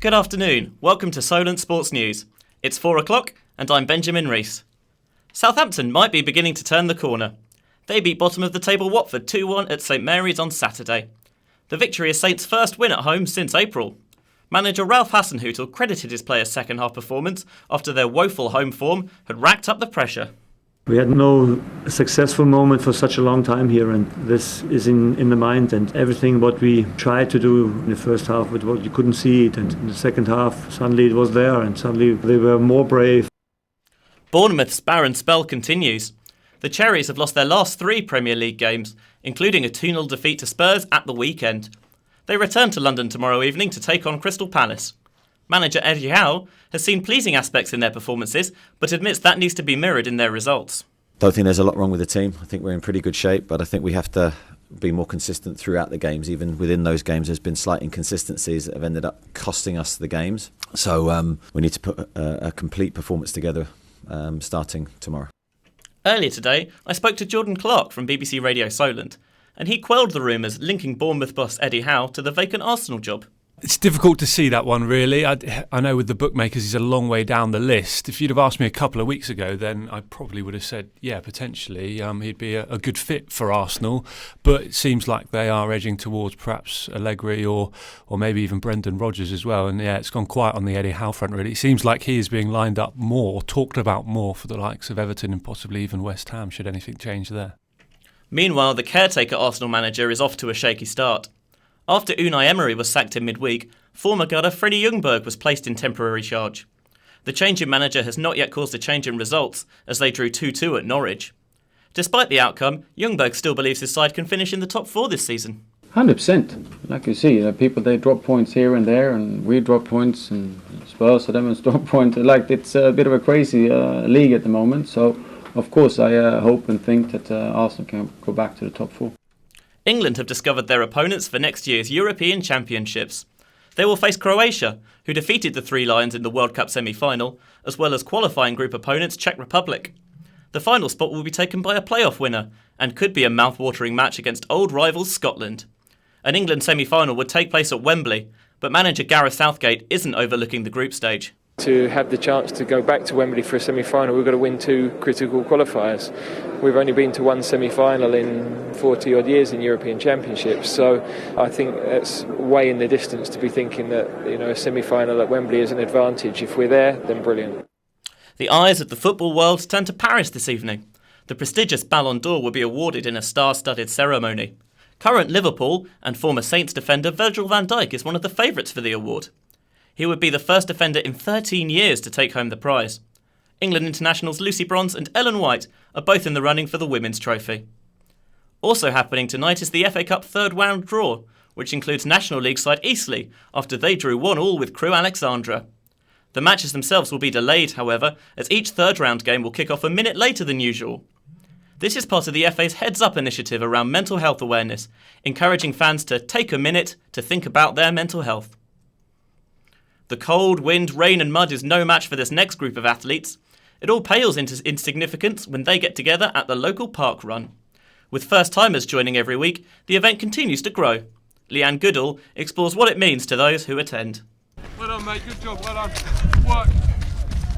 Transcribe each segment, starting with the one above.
Good afternoon, welcome to Solent Sports News. It's 4 o'clock and I'm Benjamin Rees. Southampton might be beginning to turn the corner. They beat bottom of the table Watford 2-1 at St Mary's on Saturday. The victory is Saints' first win at home since April. Manager Ralph Hasenhüttl credited his players' second half performance after their woeful home form had racked up the pressure. We had no successful moment for such a long time here, and this is in the mind, and everything what we tried to do in the first half, but what you couldn't see it, and in the second half suddenly it was there and suddenly they were more brave. Bournemouth's barren spell continues. The Cherries have lost their last 3 Premier League games, including a 2-0 defeat to Spurs at the weekend. They return to London tomorrow evening to take on Crystal Palace. Manager Eddie Howe has seen pleasing aspects in their performances, but admits that needs to be mirrored in their results. Don't think there's a lot wrong with the team. I think we're in pretty good shape, but I think we have to be more consistent throughout the games. Even within those games, there's been slight inconsistencies that have ended up costing us the games. So we need to put a complete performance together starting tomorrow. Earlier today, I spoke to Jordan Clark from BBC Radio Solent, and he quelled the rumours linking Bournemouth boss Eddie Howe to the vacant Arsenal job. It's difficult to see that one, really. I know with the bookmakers he's a long way down the list. If you'd have asked me a couple of weeks ago, then I probably would have said, yeah, potentially he'd be a good fit for Arsenal. But it seems like they are edging towards perhaps Allegri or maybe even Brendan Rodgers as well. And yeah, it's gone quiet on the Eddie Howe front, really. It seems like he is being lined up more, talked about more for the likes of Everton and possibly even West Ham, should anything change there. Meanwhile, the caretaker Arsenal manager is off to a shaky start. After Unai Emery was sacked in midweek, former gunner Freddie Ljungberg was placed in temporary charge. The change in manager has not yet caused a change in results, as they drew 2-2 at Norwich. Despite the outcome, Ljungberg still believes his side can finish in the top 4 this season. 100%. Like you see, people, they drop points here and there, and we drop points, and Spurs and them drop points. Like, it's a bit of a crazy league at the moment, so of course I hope and think that Arsenal can go back to the top 4. England have discovered their opponents for next year's European Championships. They will face Croatia, who defeated the Three Lions in the World Cup semi-final, as well as qualifying group opponents Czech Republic. The final spot will be taken by a playoff winner, and could be a mouth-watering match against old rivals Scotland. An England semi-final would take place at Wembley, but manager Gareth Southgate isn't overlooking the group stage. To have the chance to go back to Wembley for a semi-final, we've got to win 2 critical qualifiers. We've only been to 1 semi-final in 40-odd years in European Championships, so I think it's way in the distance to be thinking that a semi-final at Wembley is an advantage. If we're there, then brilliant. The eyes of the football world turn to Paris this evening. The prestigious Ballon d'Or will be awarded in a star-studded ceremony. Current Liverpool and former Saints defender Virgil van Dijk is one of the favourites for the award. He would be the first defender in 13 years to take home the prize. England internationals Lucy Bronze and Ellen White are both in the running for the women's trophy. Also happening tonight is the FA Cup third round draw, which includes National League side Eastleigh after they drew 1-1 with Crewe Alexandra. The matches themselves will be delayed, however, as each third round game will kick off a minute later than usual. This is part of the FA's Heads Up initiative around mental health awareness, encouraging fans to take a minute to think about their mental health. The cold, wind, rain and mud is no match for this next group of athletes. It all pales into insignificance when they get together at the local park run. With first-timers joining every week, the event continues to grow. Leanne Goodall explores what it means to those who attend. Well done, mate. Good job. Well done. Work.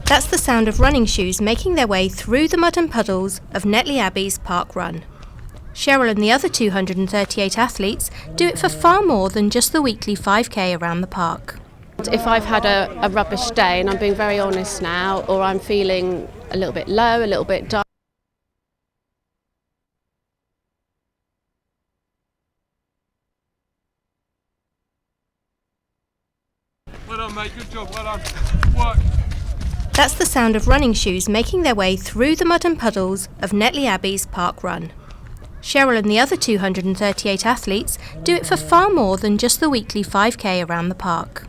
That's the sound of running shoes making their way through the mud and puddles of Netley Abbey's park run. Cheryl and the other 238 athletes do it for far more than just the weekly 5k around the park. If I've had a rubbish day, and I'm being very honest now, or I'm feeling a little bit low, a little bit dark. Well done, mate. Good job. Well done. Work. That's the sound of running shoes making their way through the mud and puddles of Netley Abbey's park run. Cheryl and the other 238 athletes do it for far more than just the weekly 5k around the park.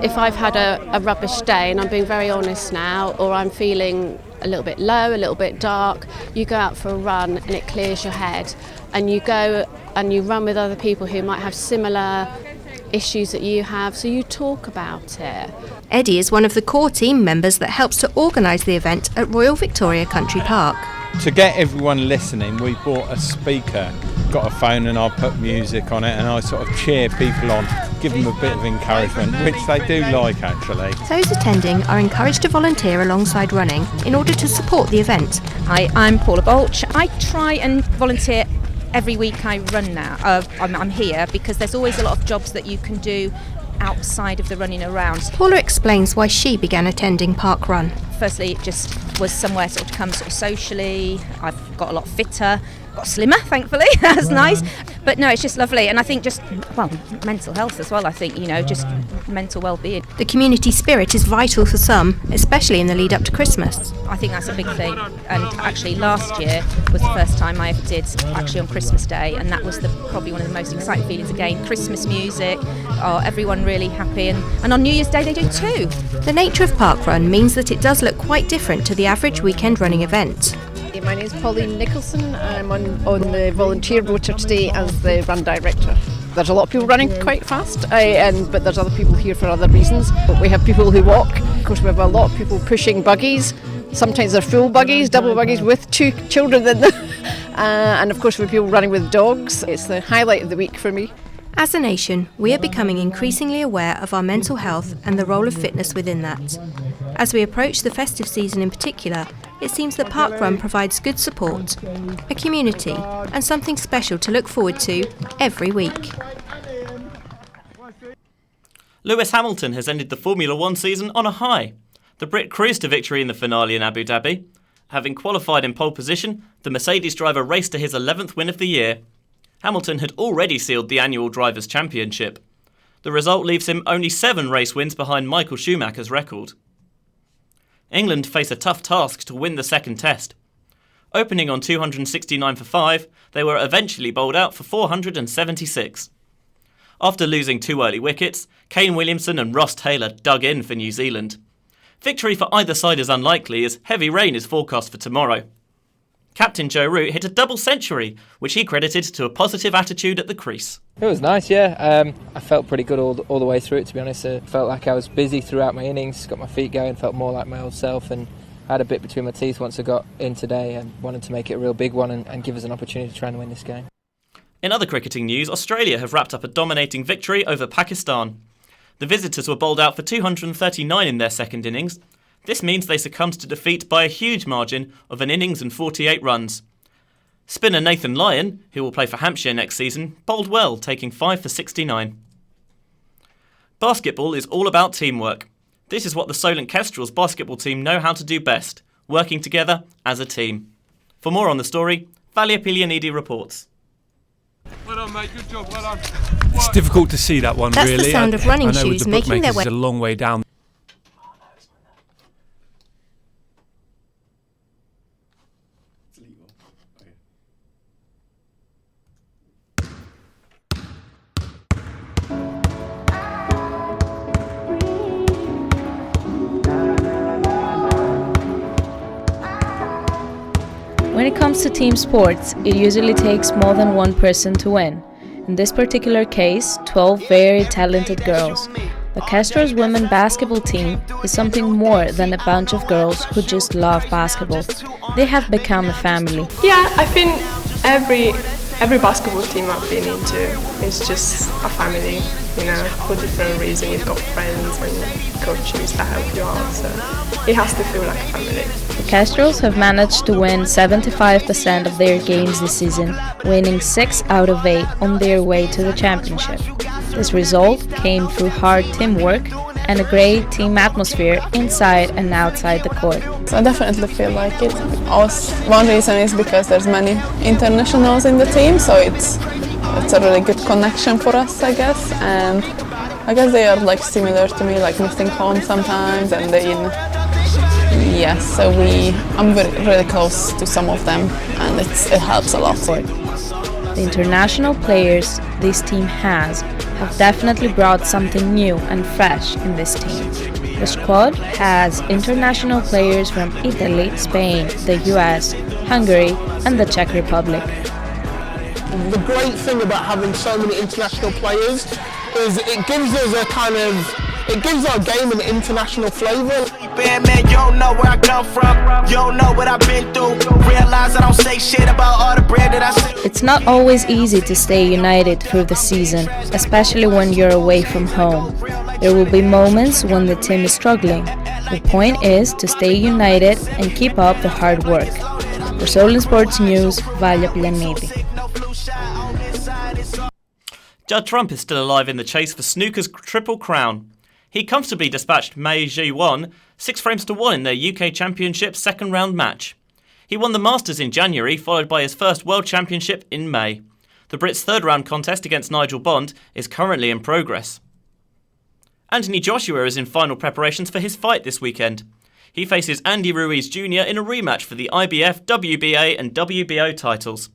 If I've had a rubbish day, and I'm being very honest now, or I'm feeling a little bit low, a little bit dark, you go out for a run and it clears your head, and you go and you run with other people who might have similar issues that you have, so you talk about it. Eddie is one of the core team members that helps to organise the event at Royal Victoria Country Park. To get everyone listening, we brought a speaker got a phone and I'll put music on it and I sort of cheer people on, give them a bit of encouragement, which they do like actually. Those attending are encouraged to volunteer alongside running in order to support the event. Hi, I'm Paula Bolch. I try and volunteer every week I run now. I'm here because there's always a lot of jobs that you can do outside of the running around. Paula explains why she began attending Park Run. Firstly, it just was somewhere sort of to come sort of socially. I've got a lot fitter, got slimmer, thankfully. That's nice. But no, it's just lovely. And I think just, well, mental health as well, I think, just mental well-being. The community spirit is vital for some, especially in the lead up to Christmas. I think that's a big thing. And actually last year was the first time I ever did actually on Christmas Day, and that was probably one of the most exciting feelings again. Christmas music, everyone really happy, and on New Year's Day they do too. The nature of Park Run means that it does look quite different to the average weekend running event. My name is Pauline Nicholson. I'm on the volunteer rota today as the run director. There's a lot of people running quite fast, but there's other people here for other reasons. We have people who walk. Of course, we have a lot of people pushing buggies. Sometimes they're full buggies, double buggies with 2 children in them. And of course, we have people running with dogs. It's the highlight of the week for me. As a nation, we are becoming increasingly aware of our mental health and the role of fitness within that. As we approach the festive season in particular, it seems that Park Run provides good support, a community, and something special to look forward to every week. Lewis Hamilton has ended the Formula One season on a high. The Brit cruised to victory in the finale in Abu Dhabi. Having qualified in pole position, the Mercedes driver raced to his 11th win of the year. Hamilton had already sealed the annual Drivers' Championship. The result leaves him only 7 race wins behind Michael Schumacher's record. England face a tough task to win the second test. Opening on 269 for 5, they were eventually bowled out for 476. After losing 2 early wickets, Kane Williamson and Ross Taylor dug in for New Zealand. Victory for either side is unlikely as heavy rain is forecast for tomorrow. Captain Joe Root hit a double century, which he credited to a positive attitude at the crease. It was nice, yeah. I felt pretty good all the way through it, to be honest. I felt like I was busy throughout my innings, got my feet going, felt more like my old self, and had a bit between my teeth once I got in today and wanted to make it a real big one and give us an opportunity to try and win this game. In other cricketing news, Australia have wrapped up a dominating victory over Pakistan. The visitors were bowled out for 239 in their second innings. This means they succumbed to defeat by a huge margin of an innings and 48 runs. Spinner Nathan Lyon, who will play for Hampshire next season, bowled well, taking 5 for 69. Basketball is all about teamwork. This is what the Solent Kestrels basketball team know how to do best, working together as a team. For more on the story, Valia Pilianidi reports. Well done, mate. Good job. Well done. It's difficult to see that one, That's really. the sound of running I know with shoes the making their bookmakers, way. it's a long way down. When it comes to team sports, it usually takes more than one person to win. In this particular case, 12 very talented girls. The Kestrels women basketball team is something more than a bunch of girls who just love basketball. They have become a family. Yeah, I think every basketball team I've been into is just a family, for different reasons. You've got friends and coaches that help you out, so it has to feel like a family. The Kestrels have managed to win 75% of their games this season, winning 6 out of 8 on their way to the championship. This result came through hard teamwork and a great team atmosphere inside and outside the court. So I definitely feel like it. One reason is because there's many internationals in the team, so it's a really good connection for us, I guess. And I guess they are like similar to me, like missing home sometimes, and so I'm really close to some of them, and it helps a lot. The international players this team has have definitely brought something new and fresh in this team. The squad has international players from Italy, Spain, the US, Hungary and the Czech Republic. The great thing about having so many international players is it gives us it gives our game an international flavour. been, man, you don't know where I come from. You don't know what I've been through. Realize I don't say shit about all the bread that I see. It's not always easy to stay united through the season, especially when you're away from home. There will be moments when the team is struggling. The point is to stay united and keep up the hard work. For Solent Sports News, Valia Pilaniti. Judd Trump is still alive in the chase for snooker's Triple Crown. He comfortably dispatched Mei Ji-won 6 frames to 1 in their UK Championship second round match. He won the Masters in January, followed by his first World Championship in May. The Brit's third round contest against Nigel Bond is currently in progress. Anthony Joshua is in final preparations for his fight this weekend. He faces Andy Ruiz Jr. in a rematch for the IBF, WBA and WBO titles.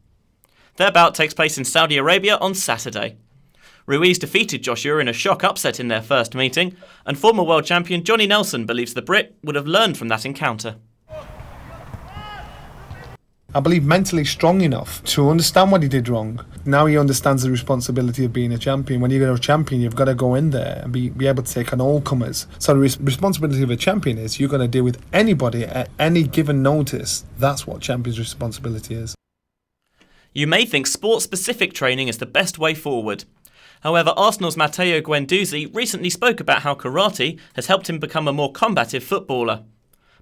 Their bout takes place in Saudi Arabia on Saturday. Ruiz defeated Joshua in a shock upset in their first meeting, and former world champion Johnny Nelson believes the Brit would have learned from that encounter. I believe mentally strong enough to understand what he did wrong. Now he understands the responsibility of being a champion. When you're a champion, you've got to go in there and be able to take on all comers. So the responsibility of a champion is you're going to deal with anybody at any given notice. That's what champion's responsibility is. You may think sport-specific training is the best way forward. However, Arsenal's Matteo Guendouzi recently spoke about how karate has helped him become a more combative footballer.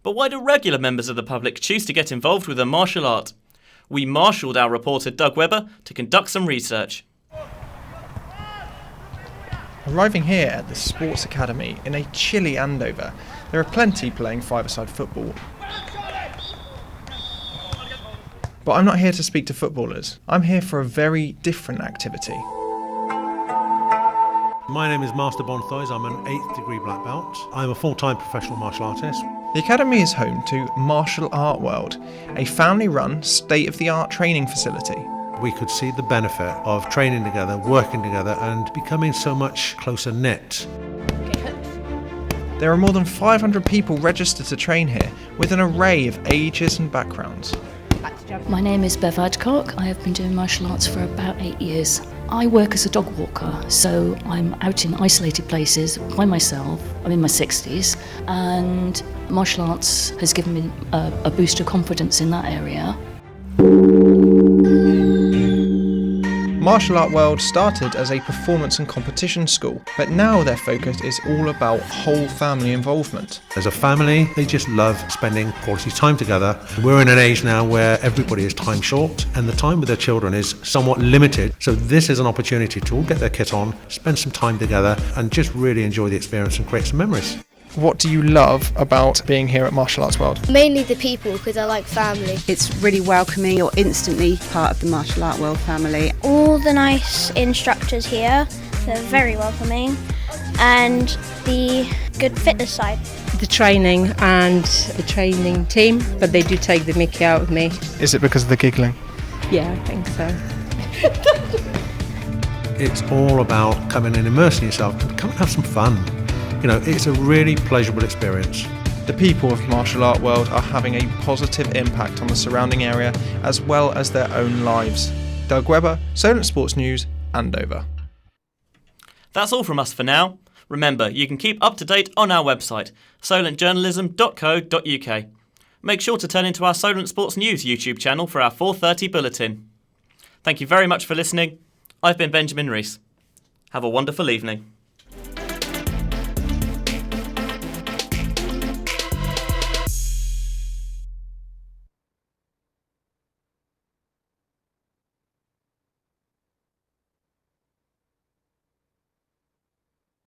But why do regular members of the public choose to get involved with a martial art? We marshalled our reporter Doug Webber to conduct some research. Arriving here at the Sports Academy in a chilly Andover, there are plenty playing five-a-side football. But I'm not here to speak to footballers. I'm here for a very different activity. My name is Master Bonthais. I'm an 8th degree black belt. I'm a full-time professional martial artist. The Academy is home to Martial Art World, a family-run, state-of-the-art training facility. We could see the benefit of training together, working together and becoming so much closer knit. There are more than 500 people registered to train here, with an array of ages and backgrounds. My name is Bev Adcock. I have been doing martial arts for about 8 years. I work as a dog walker, so I'm out in isolated places by myself. I'm in my 60s, and martial arts has given me a boost of confidence in that area. Martial Art World started as a performance and competition school, but now their focus is all about whole family involvement. As a family, they just love spending quality time together. We're in an age now where everybody is time short and the time with their children is somewhat limited. So this is an opportunity to all get their kit on, spend some time together and just really enjoy the experience and create some memories. What do you love about being here at Martial Arts World? Mainly the people, because I like family. It's really welcoming. You're instantly part of the Martial Art World family. All the nice instructors here, they're very welcoming, and the good fitness side. The training and the training team, but they do take the mickey out of me. Is it because of the giggling? Yeah, I think so. It's all about coming and immersing yourself and come and have some fun. You know, it's a really pleasurable experience. The people of Martial Art World are having a positive impact on the surrounding area as well as their own lives. Doug Webber, Solent Sports News, Andover. That's all from us for now. Remember, you can keep up to date on our website, solentjournalism.co.uk. Make sure to turn into our Solent Sports News YouTube channel for our 4:30 bulletin. Thank you very much for listening. I've been Benjamin Rees. Have a wonderful evening.